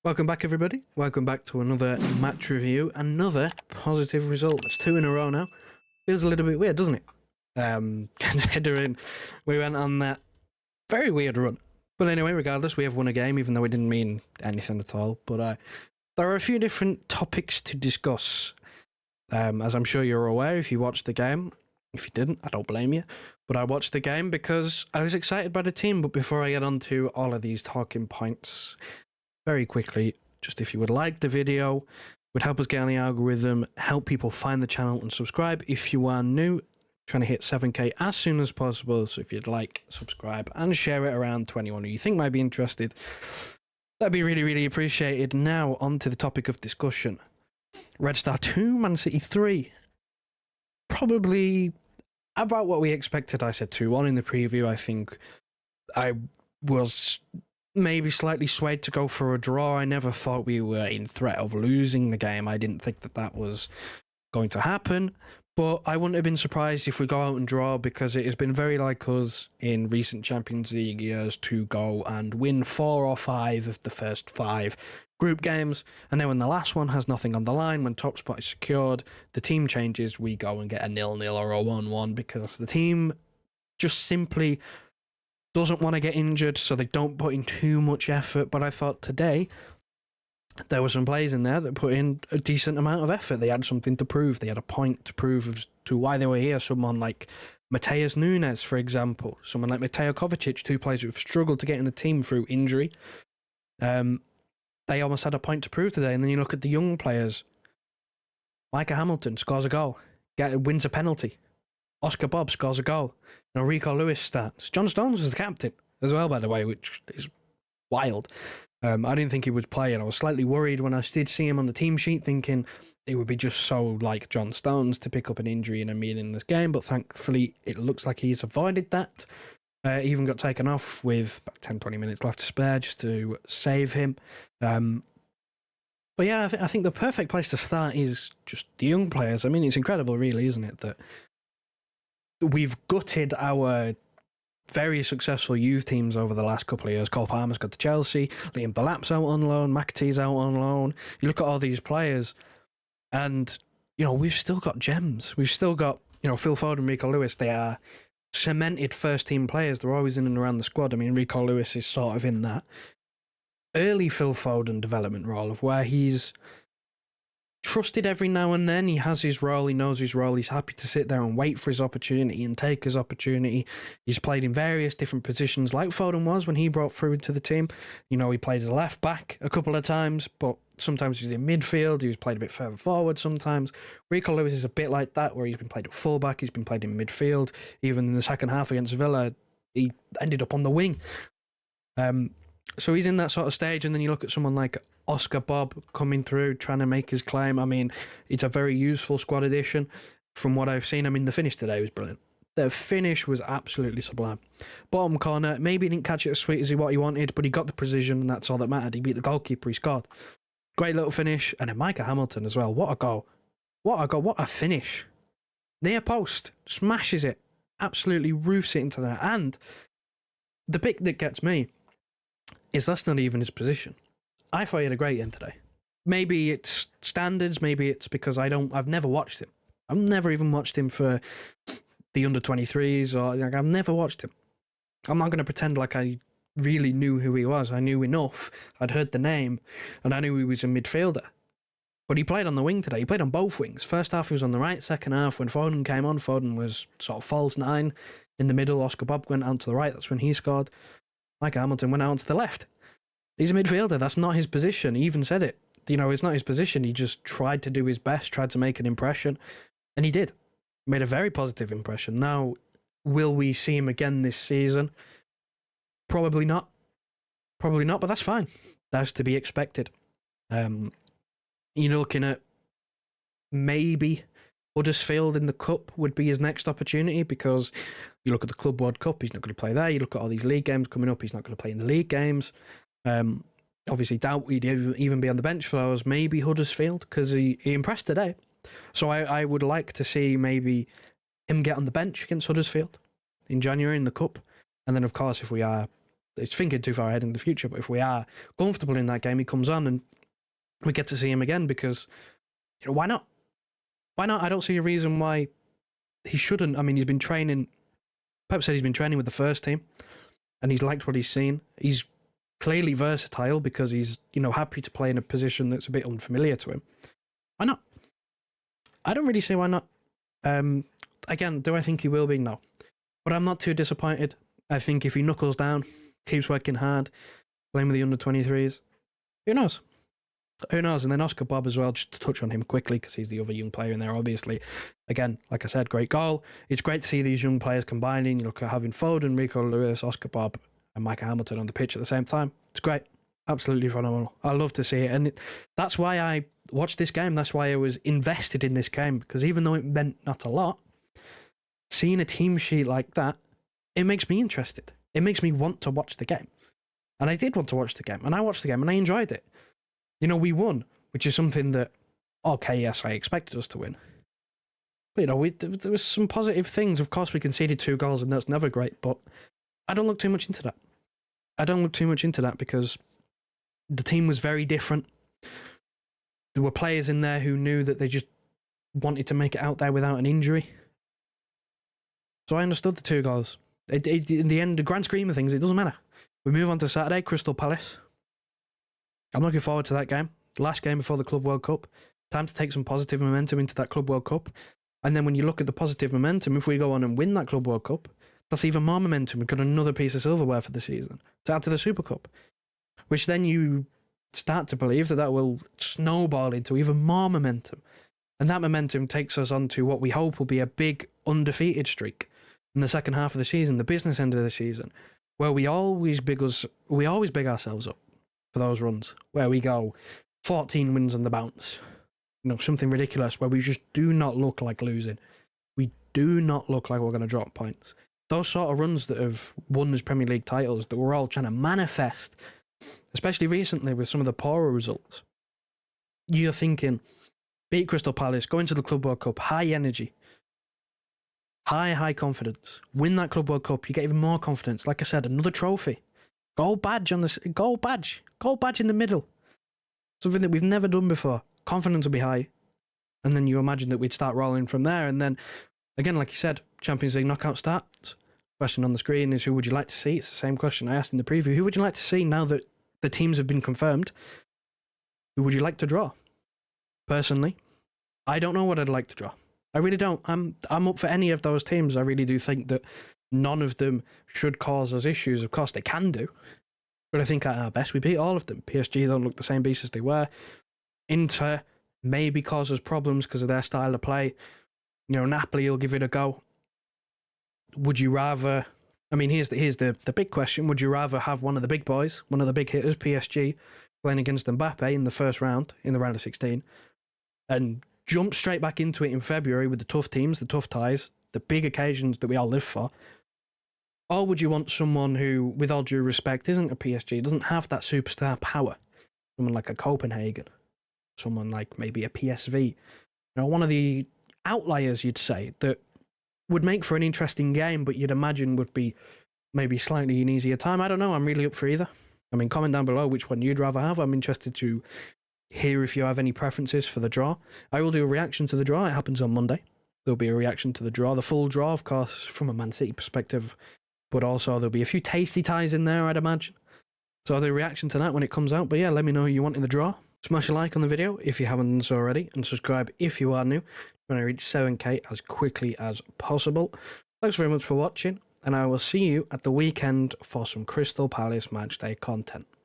Welcome back, everybody. Welcome back to another match review. Another positive result. That's 2 in a row now. Feels a little bit weird, doesn't it? Considering we went on that very weird run. But anyway, regardless, we have won a game, even though it didn't mean anything at all. But there are a few different topics to discuss. As I'm sure you're aware if you watched the game. If you didn't, I don't blame you. But I watched the game because I was excited by the team. But before I get on to all of these talking points, very quickly, just if you would like the video, would help us get on the algorithm, help people find the channel and subscribe. If you are new, trying to hit 7k as soon as possible. So if you'd like, subscribe and share it around to anyone who you think might be interested. That'd be really, really appreciated. Now, on to the topic of discussion. Red Star 2, Man City 3. Probably about what we expected. I said 2-1 in the preview. I think I was maybe slightly swayed to go for a draw. I never thought we were in threat of losing the game. I didn't think that was going to happen. But I wouldn't have been surprised if we go out and draw, because it has been very like us in recent Champions League years to go and win 4 or 5 of the first 5 group games. And then when the last one has nothing on the line, when top spot is secured, the team changes, we go and get a 0-0 or a 1-1, because the team just simply doesn't want to get injured, so they don't put in too much effort. But I thought today there were some players in there that put in a decent amount of effort. They had something to prove. They had a point to prove as to why they were here. Someone like Mateus Nunes, for example. Someone like Mateo Kovacic, 2 players who have struggled to get in the team through injury. They almost had a point to prove today. And then you look at the young players. Micah Hamilton scores a goal, wins a penalty. Oscar Bob scores a goal. Rico Lewis starts. John Stones was the captain as well, by the way, which is wild. I didn't think he would play, and I was slightly worried when I did see him on the team sheet, thinking it would be just so like John Stones to pick up an injury in a meaningless game, but thankfully it looks like he's avoided that. Even got taken off with about 10-20 minutes left to spare just to save him. But yeah, I think the perfect place to start is just the young players. I mean, it's incredible, really, isn't it, that we've gutted our very successful youth teams over the last couple of years. Cole Palmer's got to Chelsea, Liam Delap's out on loan, McAtee's out on loan. You look at all these players and, we've still got gems. We've still got, Phil Foden, Rico Lewis. They are cemented first-team players. They're always in and around the squad. I mean, Rico Lewis is sort of in that early Phil Foden development role of where he's trusted every now and then. He has his role, he knows his role, he's happy to sit there and wait for his opportunity and take his opportunity. He's played in various different positions like Foden was when he brought through to the team. He played as a left back a couple of times, but sometimes he's in midfield, he was played a bit further forward sometimes. Rico Lewis is a bit like that, where he's been played at fullback, he's been played in midfield. Even in the second half against Villa, he ended up on the wing. So he's in that sort of stage, and then you look at someone like Oscar Bob coming through, trying to make his claim. I mean, it's a very useful squad addition from what I've seen. I mean, the finish today was brilliant. The finish was absolutely sublime. Bottom corner, maybe he didn't catch it as sweet as what he wanted, but he got the precision, and that's all that mattered. He beat the goalkeeper, he scored. Great little finish. And then Micah Hamilton as well. What a goal. What a goal. What a finish. Near post. Smashes it. Absolutely roofs it into there. And the bit that gets me is that's not even his position. I thought he had a great end today. Maybe it's standards, maybe it's because I've never watched him. I've never even watched him for the under-23s, or I've never watched him. I'm not going to pretend like I really knew who he was. I knew enough. I'd heard the name, and I knew he was a midfielder. But he played on the wing today. He played on both wings. First half he was on the right, second half when Foden came on, Foden was sort of false 9 in the middle. Oscar Bob went out to the right, that's when he scored. Micah Hamilton went out to the left. He's a midfielder. That's not his position. He even said it. It's not his position. He just tried to do his best, tried to make an impression, and he did. Made a very positive impression. Now, will we see him again this season? Probably not. Probably not, but that's fine. That's to be expected. You're looking at maybe Huddersfield in the Cup would be his next opportunity, because you look at the Club World Cup, he's not going to play there. You look at all these league games coming up, he's not going to play in the league games. Obviously doubt he'd even be on the bench for those. Maybe Huddersfield, because he impressed today. So I would like to see maybe him get on the bench against Huddersfield in January in the Cup. And then, of course, if we are it's thinking too far ahead in the future, but if we are comfortable in that game, he comes on and we get to see him again because, why not? Why not? I don't see a reason why he shouldn't. I mean, he's been training. Pep said he's been training with the first team and he's liked what he's seen. He's clearly versatile because he's, happy to play in a position that's a bit unfamiliar to him. Why not? I don't really see why not. Again, do I think he will be? No. But I'm not too disappointed. I think if he knuckles down, keeps working hard, playing with the under-23s, who knows? Who knows? And then Oscar Bob as well, just to touch on him quickly, because he's the other young player in there, obviously. Again, like I said, great goal. It's great to see these young players combining. You look at having Foden, Rico Lewis, Oscar Bob, and Micah Hamilton on the pitch at the same time. It's great. Absolutely phenomenal. I love to see it. And that's why I watched this game. That's why I was invested in this game, because even though it meant not a lot, seeing a team sheet like that, it makes me interested. It makes me want to watch the game. And I did want to watch the game. And I watched the game and I enjoyed it. We won, which is something that, okay, yes, I expected us to win. But, there was some positive things. Of course, we conceded 2 goals and that's never great, but I don't look too much into that. I don't look too much into that because the team was very different. There were players in there who knew that they just wanted to make it out there without an injury. So I understood the 2 goals. In the end, the grand scheme of things, it doesn't matter. We move on to Saturday, Crystal Palace. I'm looking forward to that game. The last game before the Club World Cup. Time to take some positive momentum into that Club World Cup. And then when you look at the positive momentum, if we go on and win that Club World Cup, that's even more momentum. We've got another piece of silverware for the season to add to the Super Cup. Which then you start to believe that will snowball into even more momentum. And that momentum takes us on to what we hope will be a big undefeated streak in the second half of the season, the business end of the season, where we always big ourselves up for those runs, where we go 14 wins on the bounce. Something ridiculous, where we just do not look like losing. We do not look like we're going to drop points. Those sort of runs that have won us Premier League titles that we're all trying to manifest, especially recently with some of the poorer results. You're thinking, beat Crystal Palace, go into the Club World Cup, high energy, high confidence. Win that Club World Cup, you get even more confidence. Like I said, another trophy. Gold badge in the middle. Something that we've never done before. Confidence will be high. And then you imagine that we'd start rolling from there. And then, again, like you said, Champions League knockout starts. Question on the screen is, who would you like to see? It's the same question I asked in the preview. Who would you like to see now that the teams have been confirmed? Who would you like to draw? Personally, I don't know what I'd like to draw. I really don't. I'm up for any of those teams. I really do think that none of them should cause us issues. Of course, they can do. But I think at our best, we beat all of them. PSG don't look the same beast as they were. Inter maybe cause us problems because of their style of play. Napoli will give it a go. Would you rather... I mean, here's the big question. Would you rather have one of the big boys, one of the big hitters, PSG, playing against Mbappe in the first round, in the round of 16, and jump straight back into it in February with the tough teams, the tough ties, the big occasions that we all live for? Or would you want someone who, with all due respect, isn't a PSG, doesn't have that superstar power? Someone like a Copenhagen, someone like maybe a PSV, one of the outliers, you'd say, that would make for an interesting game, but you'd imagine would be maybe slightly an easier time. I don't know. I'm really up for either. I mean, comment down below which one you'd rather have. I'm interested to hear if you have any preferences for the draw. I will do a reaction to the draw. It happens on Monday. There'll be a reaction to the draw. The full draw, of course, from a Man City perspective, but also there'll be a few tasty ties in there, I'd imagine. So I'll do a reaction to that when it comes out. But yeah, let me know who you want in the draw. Smash a like on the video if you haven't done so already, and subscribe if you are new. When I reach 7k as quickly as possible. Thanks very much for watching, and I will see you at the weekend for some Crystal Palace matchday content.